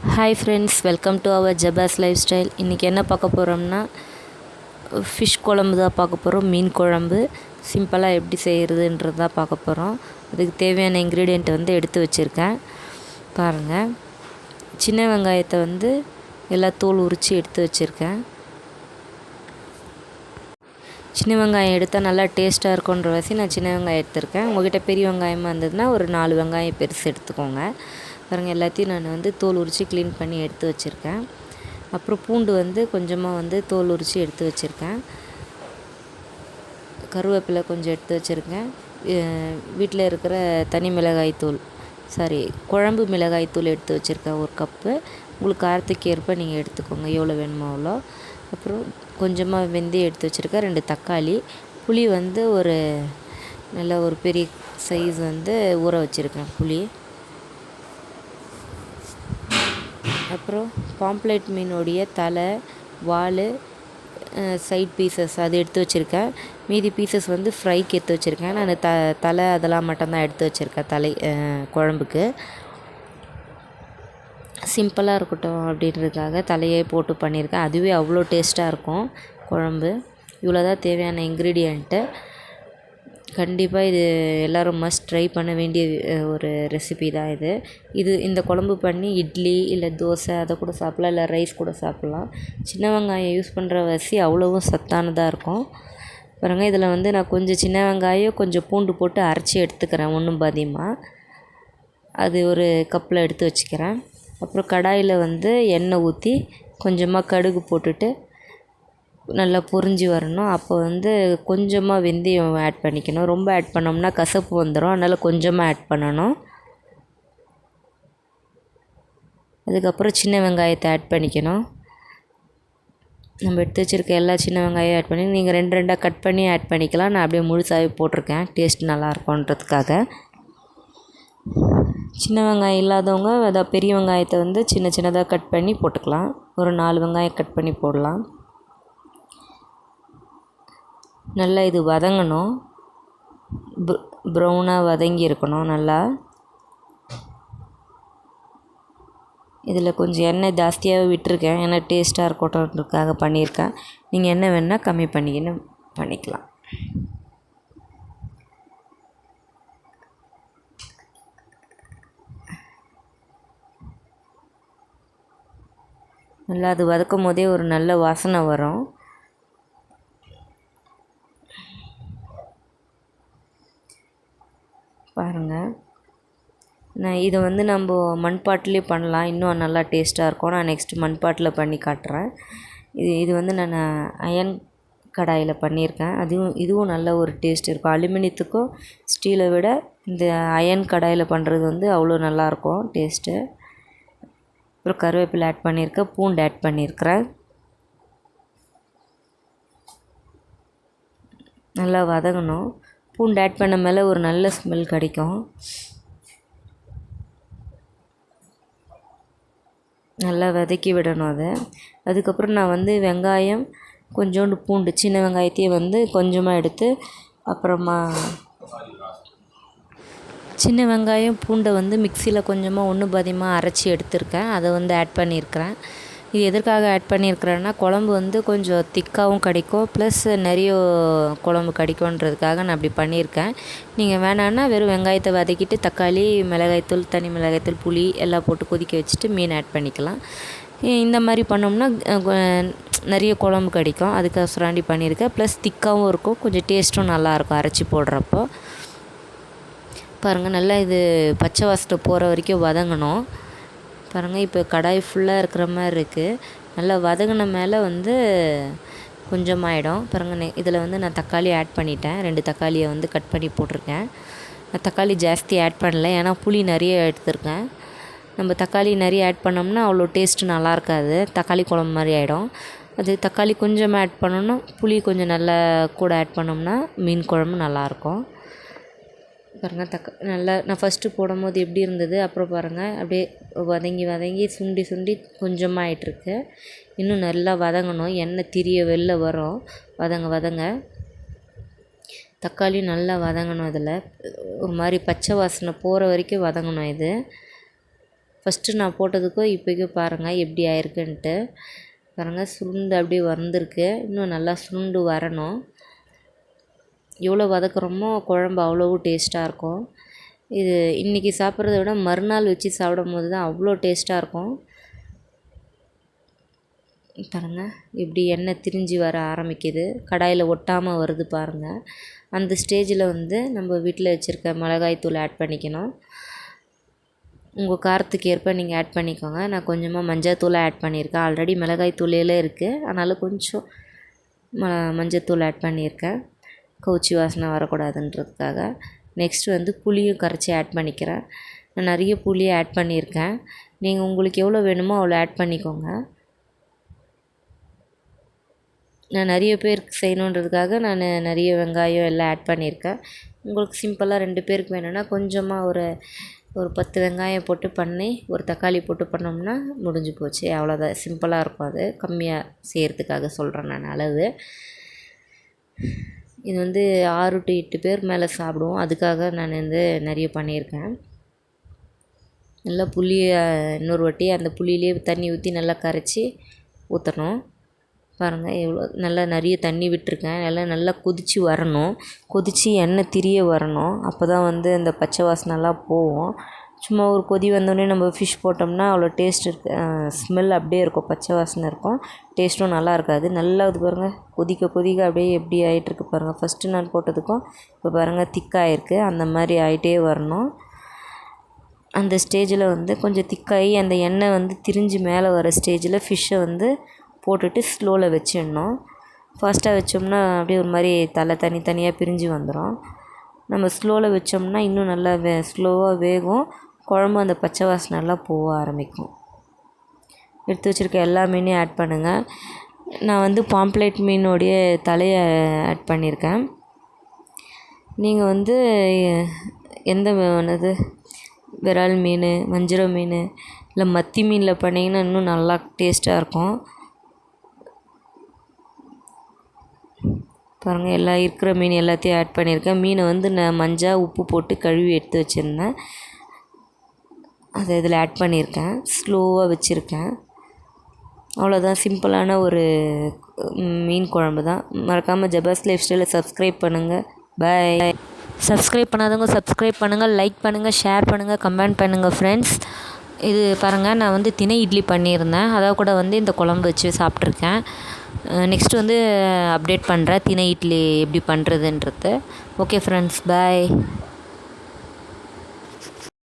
Hi friends, welcome to our ஜபாஸ் life style. இன்றைக்கி என்ன பார்க்க போகிறோம்னா ஃபிஷ் குழம்பு தான் பார்க்க போகிறோம். மீன் குழம்பு சிம்பிளாக எப்படி செய்கிறதுன்றது தான் பார்க்க போகிறோம். அதுக்கு தேவையான இன்க்ரீடியண்ட் எடுத்து வச்சுருக்கேன் பாருங்கள். சின்ன வெங்காயத்தை எல்லா தோல் உரித்து எடுத்து வச்சுருக்கேன். சின்ன வெங்காயம் எடுத்தால் நல்லா டேஸ்ட்டாக இருக்குன்ற வசி நான் சின்ன வெங்காயம் எடுத்திருக்கேன். உங்கள்கிட்ட பெரிய வெங்காயமாக இருந்ததுன்னா ஒரு 4 வெங்காயம் பெருசு எடுத்துக்கோங்க. பாருங்கள், எல்லாத்தையும் நான் தோல் உரித்து க்ளீன் பண்ணி எடுத்து வச்சுருக்கேன். அப்புறம் பூண்டு கொஞ்சமாக தோல் உரித்து எடுத்து வச்சுருக்கேன். கருவேப்பிலை கொஞ்சம் எடுத்து வச்சுருக்கேன். வீட்டில் இருக்கிற தனி மிளகாய்த்தூள் குழம்பு மிளகாய்த்தூள் எடுத்து வச்சுருக்கேன் 1 கப்பு. உங்களுக்கு காரத்துக்கு ஏற்ப நீங்கள் எடுத்துக்கோங்க, எவ்வளோ வேணுமோ அவ்வளோ. அப்புறம் கொஞ்சமாக வெந்தயம் எடுத்து வச்சுருக்கேன். 2 தக்காளி, புளி ஒரு நல்ல ஒரு பெரிய சைஸ் ஊற வச்சுருக்கேன் புளி. அப்புறம் பாம்ப்ளேட் மீனுடைய தலை, வால், சைட் பீசஸ் அது எடுத்து வச்சுருக்கேன். மீதி பீசஸ் ஃப்ரைக்கு எடுத்து வச்சுருக்கேன். நான் தலை அதெல்லாம் மட்டும்தான் எடுத்து வச்சுருக்கேன் குழம்புக்கு. சிம்பிளாக இருக்கட்டும் அப்படின்றதுக்காக தலையே போட்டு பண்ணியிருக்கேன். அதுவே அவ்வளோ டேஸ்ட்டாக இருக்கும் குழம்பு. இவ்வளோ தான் தேவையான இன்க்ரீடியண்ட்டு. கண்டிப்பாக இது எல்லோரும் மஸ்ட் ட்ரை பண்ண வேண்டிய ஒரு ரெசிபி தான் இந்த குழம்பு பண்ணி இட்லி இல்லை தோசை அதை கூட சாப்பிட்லாம், இல்லை ரைஸ் கூட சாப்பிட்லாம். சின்ன வெங்காயம் யூஸ் பண்ணுற அவ்வளவும் சத்தானதாக இருக்கும். பாருங்கள், இதில் நான் கொஞ்சம் சின்ன வெங்காயம் கொஞ்சம் பூண்டு போட்டு அரைச்சி எடுத்துக்கிறேன் ஒன்றும் பாதியமாக. அது ஒரு கப்பில் எடுத்து வச்சுக்கிறேன். அப்புறம் கடாயில் எண்ணெய் ஊற்றி கொஞ்சமாக கடுகு போட்டுட்டு நல்லா பொரிஞ்சு வரணும். அப்போ கொஞ்சமாக வெந்தயம் ஆட் பண்ணிக்கணும். ரொம்ப ஆட் பண்ணோம்னா கசப்பு வந்துடும், அதனால் கொஞ்சமாக ஆட் பண்ணணும். அதுக்கப்புறம் சின்ன வெங்காயத்தை ஆட் பண்ணிக்கணும். நம்ம எடுத்து வச்சுருக்க எல்லா சின்ன வெங்காயம் ஆட் பண்ணி நீங்கள் 2 கட் பண்ணி ஆட் பண்ணிக்கலாம். நான் அப்படியே முழுசாகவே போட்டிருக்கேன், டேஸ்ட் நல்லாயிருக்குன்றதுக்காக. சின்ன வெங்காயம் இல்லாதவங்க அதாவது பெரிய வெங்காயத்தை சின்ன சின்னதாக கட் பண்ணி போட்டுக்கலாம். ஒரு 4 வெங்காயம் கட் பண்ணி போடலாம். நல்லா இது வதங்கணும், ப்ரௌனாக வதங்கி இருக்கணும் நல்லா. இதில் கொஞ்சம் எண்ணெய் ஜாஸ்தியாகவே விட்டுருக்கேன், ஏன்னா டேஸ்ட்டாக இருக்கட்டும்ன்றதுக்காக பண்ணியிருக்கேன். நீங்கள் எண்ணெய் வேணால் கம்மி பண்ணிக்கலாம். நல்லா அது வதக்கும் போதே ஒரு நல்ல வாசனை வரும். பாருங்கள், நான் இதை நம்ம மண்பாட்டிலே பண்ணலாம், இன்னும் நல்லா டேஸ்ட்டாக இருக்கும். நான் நெக்ஸ்ட்டு மண்பாட்டில் பண்ணி காட்டுறேன். இது நான் அயன் கடாயில் பண்ணியிருக்கேன். இதுவும் நல்ல ஒரு டேஸ்ட் இருக்கும். அலுமினியத்துக்கும் ஸ்டீலை விட இந்த அயன் கடாயில் பண்ணுறது அவ்வளோ நல்லாயிருக்கும் டேஸ்ட்டு. அப்புறம் கருவேப்பிலை ஆட் பண்ணியிருக்கேன், பூண்டு ஆட் பண்ணியிருக்கிறேன். நல்லா வதங்கணும். பூண்டு ஆட் பண்ண மேலே ஒரு நல்ல ஸ்மெல் கிடைக்கும். நல்லா வதக்கி விடணும் அதை. அதுக்கப்புறம் நான் வெங்காயம், கொஞ்சோண்டு பூண்டு, சின்ன வெங்காயத்தையே கொஞ்சமாக எடுத்து அப்புறமா சின்ன வெங்காயம் பூண்டை மிக்சியில் கொஞ்சமாக ஒன்று பாதியமாக அரைச்சி எடுத்திருக்கேன். அதை ஆட் பண்ணியிருக்கிறேன். இது எதற்காக ஆட் பண்ணியிருக்கிறேன்னா குழம்பு கொஞ்சம் திக்காகவும் கிடைக்கும், ப்ளஸ் நிறைய குழம்பு கிடைக்குன்றதுக்காக நான் அப்படி பண்ணியிருக்கேன். நீங்கள் வேணான்னா வெறும் வெங்காயத்தை வதக்கிட்டு தக்காளி, மிளகாய்த்தூள், தனி மிளகாய்த்தூள், புளி எல்லாம் போட்டு கொதிக்க வச்சுட்டு மீன் ஆட் பண்ணிக்கலாம். இந்த மாதிரி பண்ணோம்னா நிறைய குழம்பு கிடைக்கும், அதுக்கோசராண்டி பண்ணியிருக்கேன். ப்ளஸ் திக்காகவும் இருக்கும், கொஞ்சம் டேஸ்ட்டும் நல்லாயிருக்கும் அரைச்சி போடுறப்போ. பாருங்கள், நல்லா இது பச்சை வாசனை போகிற வரைக்கும் வதங்கணும். பாருங்கள், இப்போ கடாய் ஃபுல்லாக இருக்கிற மாதிரி இருக்குது. நல்லா வதங்கின மேலே கொஞ்சமாகிடும். பாருங்கள், இதில் நான் தக்காளி ஆட் பண்ணிட்டேன். 2 தக்காளியை கட் பண்ணி போட்டிருக்கேன். நான் தக்காளி ஜாஸ்தி ஆட் பண்ணல, ஏன்னா புளி நிறைய எடுத்திருக்கேன். நம்ம தக்காளி நிறைய ஆட் பண்ணோம்னா அவ்வளோ டேஸ்ட்டு நல்லா இருக்காது, தக்காளி குழம்பு மாதிரி ஆகிடும். அது தக்காளி கொஞ்சமாக ஆட் பண்ணணும், புளி கொஞ்சம் நல்லா கூட ஆட் பண்ணோம்னா மீன் குழம்பு நல்லாயிருக்கும். பாருங்கள், நல்லா நான் ஃபஸ்ட்டு போடும்போது எப்படி இருந்தது, அப்புறம் பாருங்கள் அப்படியே வதங்கி சுண்டி கொஞ்சமாக ஆகிட்டுருக்கு. இன்னும் நல்லா வதங்கணும், எண்ணெய் திரிய வெளில வரும். வதங்க தக்காளி நல்லா வதங்கணும். அதில் ஒரு மாதிரி பச்சை வாசனை போகிற வரைக்கும் வதங்கணும். இது ஃபஸ்ட்டு நான் போட்டதுக்கும் இப்போக்கும் பாருங்கள் எப்படி ஆயிருக்குன்ட்டு. பாருங்கள் சுருண்டு அப்படியே வந்திருக்கு. இன்னும் நல்லா சுருண்டு வரணும். எவ்வளோ வதக்குறோமோ குழம்பு அவ்வளோ டேஸ்ட்டாக இருக்கும். இது இன்றைக்கி சாப்பிட்றத விட மறுநாள் வச்சு சாப்பிடும்போது தான் அவ்வளோ டேஸ்ட்டாக இருக்கும். பாருங்கள் எப்படி எண்ணெய் திரிஞ்சு வர ஆரம்பிக்குது, கடாயில் ஒட்டாமல் வருது பாருங்கள். அந்த ஸ்டேஜில் வந்து நம்ம வீட்டில் வச்சுருக்க மிளகாய் தூள் ஆட் பண்ணிக்கணும். உங்கள் காரத்துக்கு ஏற்ப நீங்கள் ஆட் பண்ணிக்கோங்க. நான் கொஞ்சமாக மஞ்சள் ஆட் பண்ணியிருக்கேன். ஆல்ரெடி மிளகாய் தூளிலே இருக்குது, அதனால் கொஞ்சம் மஞ்சள் ஆட் பண்ணியிருக்கேன், கவுச்சி வாசனை வரக்கூடாதுன்றதுக்காக. நெக்ஸ்ட்டு வந்து புளியும் கரைச்சி ஆட் பண்ணிக்கிறேன். நான் நிறைய புளியை ஆட் பண்ணியிருக்கேன். நீங்கள் உங்களுக்கு எவ்வளோ வேணுமோ அவ்வளோ ஆட் பண்ணிக்கோங்க. நான் நிறைய பேருக்கு செய்யணுன்றதுக்காக நான் நிறைய வெங்காயம் எல்லாம் ஆட் பண்ணியிருக்கேன். உங்களுக்கு சிம்பிளாக 2 பேருக்கு வேணும்னா கொஞ்சமாக ஒரு 10 வெங்காயம் போட்டு பண்ணி ஒரு தக்காளி போட்டு பண்ணோம்னா முடிஞ்சு போச்சு. அவ்வளோதான், சிம்பிளாக இருக்கும். அது கம்மியாக செய்கிறதுக்காக சொல்கிறேன் நான் அளவு. இது வந்து 6 to 8 பேர் மேலே சாப்பிடுவோம், அதுக்காக நான் வந்து நிறைய பண்ணியிருக்கேன். நல்லா புளியை இன்னொரு வாட்டி அந்த புளியிலே தண்ணி ஊற்றி நல்லா கரைச்சி ஊற்றணும். பாருங்கள் எவ்வளோ நல்லா நிறைய தண்ணி விட்டுருக்கேன். நல்லா கொதித்து வரணும், கொதித்து எண்ணெய் திரிய வரணும். அப்போ தான் வந்து அந்த பச்சை வாசனைலாம் போகும். சும்மா ஒரு கொதி வந்தோடனே நம்ம ஃபிஷ் போட்டோம்னா அவ்வளோ டேஸ்ட் ஸ்மெல் அப்படியே இருக்கும், பச்சை வாசனை இருக்கும், டேஸ்ட்டும் நல்லா இருக்காது. நல்லா இது பாருங்கள் கொதிக்க கொதிக்க அப்படியே எப்படி ஆகிட்டுருக்கு பாருங்கள். ஃபஸ்ட்டு நான் போட்டதுக்கும் இப்போ பாருங்கள் திக்காகிருக்கு, அந்த மாதிரி ஆகிட்டே வரணும். அந்த ஸ்டேஜில் வந்து கொஞ்சம் திக்காகி அந்த எண்ணெய் வந்து திரிஞ்சு மேலே வர ஸ்டேஜில் ஃபிஷ்ஷை வந்து போட்டுட்டு ஸ்லோவில் வச்சிடணும். ஃபாஸ்ட்டாக வச்சோம்னா அப்படியே ஒரு மாதிரி தனித்தனியாக பிரிஞ்சு வந்துடும். நம்ம ஸ்லோவில் வச்சோம்னா இன்னும் நல்லா ஸ்லோவாக வேகும், குழம்பு அந்த பச்சை வாசனைலாம் போக ஆரம்பிக்கும். எடுத்து வச்சுருக்க எல்லா மீனையும் ஆட் பண்ணுங்கள். நான் வந்து பாம்ப்ளேட் மீனோடைய தலையை ஆட் பண்ணியிருக்கேன். நீங்கள் வந்து எந்த இது விரால் மீன், வஞ்சிரம் மீன் இல்லை மத்தி மீனில் பண்ணிங்கன்னா இன்னும் நல்லா டேஸ்ட்டாக இருக்கும். பாருங்கள் எல்லாம் இருக்கிற மீன் எல்லாத்தையும் ஆட் பண்ணியிருக்கேன். மீனை வந்து நான் மஞ்சள் உப்பு போட்டு கழுவி எடுத்து வச்சுருந்தேன், அதை இதில் ஆட் பண்ணியிருக்கேன். ஸ்லோவாக வச்சுருக்கேன். அவ்வளோதான், சிம்பிளான ஒரு மீன் குழம்பு தான். மறக்காமல் ஜபாஸ் லைஃப் ஸ்டைலை சப்ஸ்கிரைப் பண்ணுங்கள். பாய். சப்ஸ்கிரைப் பண்ணாதவங்க சப்ஸ்கிரைப் பண்ணுங்கள், லைக் பண்ணுங்கள், ஷேர் பண்ணுங்கள், கமெண்ட் பண்ணுங்கள் ஃப்ரெண்ட்ஸ். இது பாருங்கள், நான் வந்து தினை இட்லி பண்ணியிருந்தேன், அதை கூட வந்து இந்த குழம்பு வச்சு சாப்பிட்ருக்கேன். நெக்ஸ்ட்டு வந்து அப்டேட் பண்ணுறேன் தினை இட்லி எப்படி பண்ணுறதுன்றது. ஓகே ஃப்ரெண்ட்ஸ், பாய்.